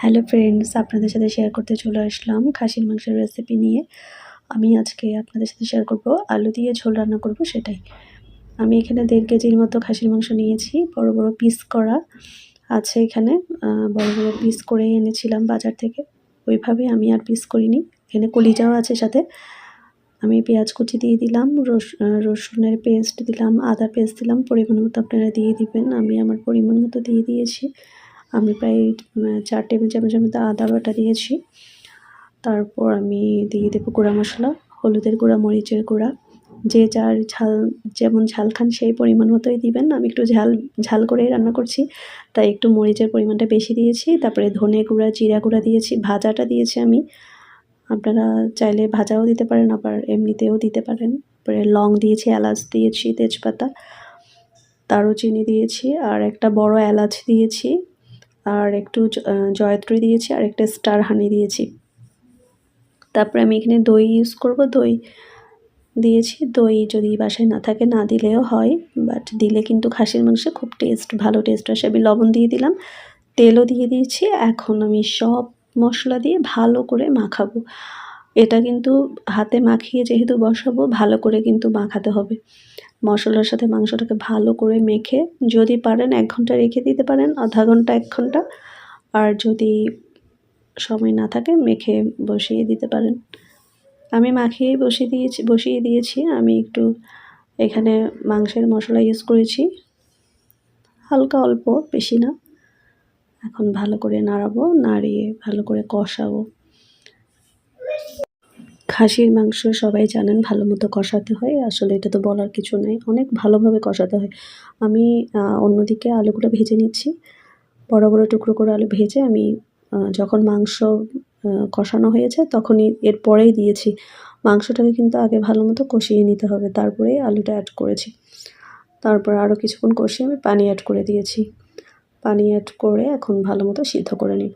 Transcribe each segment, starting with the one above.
Hello friends, আপনাদের সাথে share করতে চলে আসলাম খাসির মাংসের রেসিপি নিয়ে। আমি আজকে আপনাদের সাথে শেয়ার করব আলু দিয়ে ঝোল রান্না করব সেটাই। আমি এখানে 1.5 কেজির মতো খাসির মাংস নিয়েছি। বড় বড় পিস করা আছে এখানে। বড় বড় পিস করে এনেছিলাম বাজার থেকে। ওইভাবে আমি আর পিস করিনি। এখানে কলিজাও আছে সাথে। আমি পেঁয়াজ কুচি দিয়ে দিলাম, রসুনের পেস্ট দিলাম, আদা পেস্ট দিলাম। পরিমাণ মতো আপনারা দিয়ে দিবেন। আমি আমার পরিমাণ মতো দিয়ে দিয়েছি। আমি প্রায় 4 টেবিল চামচের মতো আদা বাটা দিয়েছি। তারপর আমি দিয়ে দেবো গুঁড়া মশলা, হলুদের গুঁড়া, মরিচের গুঁড়া। যে যার যেমন ঝাল খান সেই পরিমাণ মতোই দিবেন। আমি একটু ঝাল করেই রান্না করছি, তাই একটু মরিচের পরিমাণটা বেশি দিয়েছি। তারপরে ধনে গুঁড়া, জিরা গুঁড়া দিয়েছি, ভাজাটা দিয়েছি আমি। আপনারা চাইলে ভাজাও দিতে পারেন, আবার এমনিতেও দিতে পারেন। তারপরে লং দিয়েছি, এলাচ দিয়েছি, তেজপাতা, দারুচিনি দিয়েছি, আর একটা বড় এলাচ দিয়েছি, আর একটু জয়ত্রী দিয়েছি, আর একটা স্টার হানি দিয়েছি। তারপরে আমি এখানে দই ইউজ করব। দই দিয়েছি। দই যদি বাসায় না থাকে না দিলেও হয়, বাট দিলে কিন্তু খাসির মাংসে খুব ভালো টেস্ট আসে। আমি লবণ দিয়ে দিলাম, তেলও দিয়ে দিয়েছি। এখন আমি সব মশলা দিয়ে ভালো করে মাখাবো। এটা কিন্তু হাতে মাখিয়ে যেহেতু বসাবো, ভালো করে কিন্তু মাখাতে হবে। মশলার সাথে মাংসটাকে ভালো করে মেখে, যদি পারেন 1 ঘন্টা রেখে দিতে পারেন, আধা ঘন্টা 1 ঘন্টা। আর যদি সময় না থাকে মেখে বসিয়ে দিতে পারেন। আমি মাখিয়েই বসিয়ে দিয়েছি। আমি একটু এখানে মাংসের মশলা ইউজ করেছি, হালকা অল্প, বেশি না। এখন ভালো করে নাড়াবো, নাড়িয়ে ভালো করে কষাবো। খাসির মাংস সবাই জানেন ভালো মতো কষাতে হয়। আসলে এটা তো বলার কিছু নেই, অনেক ভালোভাবে কষাতে হয়। আমি অন্যদিকে আলুগুলো ভেজে নিচ্ছি। বড় বড় টুকরো করে আলু ভেজে আমি যখন মাংস কষানো হয়েছে তখনই এর পরেই দিয়েছি। মাংসটাকে কিন্তু আগে ভালো মতো কষিয়ে নিতে হবে, তারপরেই আলুটা অ্যাড করেছি। তারপর আরও কিছুক্ষণ কষিয়ে আমি পানি অ্যাড করে দিয়েছি। পানি অ্যাড করে এখন ভালো মতো সিদ্ধ করে নেব।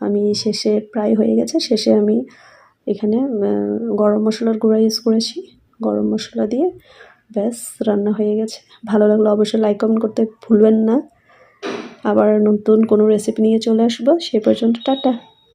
আমি শেষে প্রায় হয়ে গেছে, শেষে আমি এখানে গরম মশলার গুঁড়া ইউজ করেছি। গরম মশলা দিয়ে ব্যাস রান্না হয়ে গেছে। ভালো লাগলে অবশ্যই লাইক কমেন্ট করতে ভুলবেন না। আবার নতুন কোনো রেসিপি নিয়ে চলে আসবো। সে পর্যন্ত টাটা।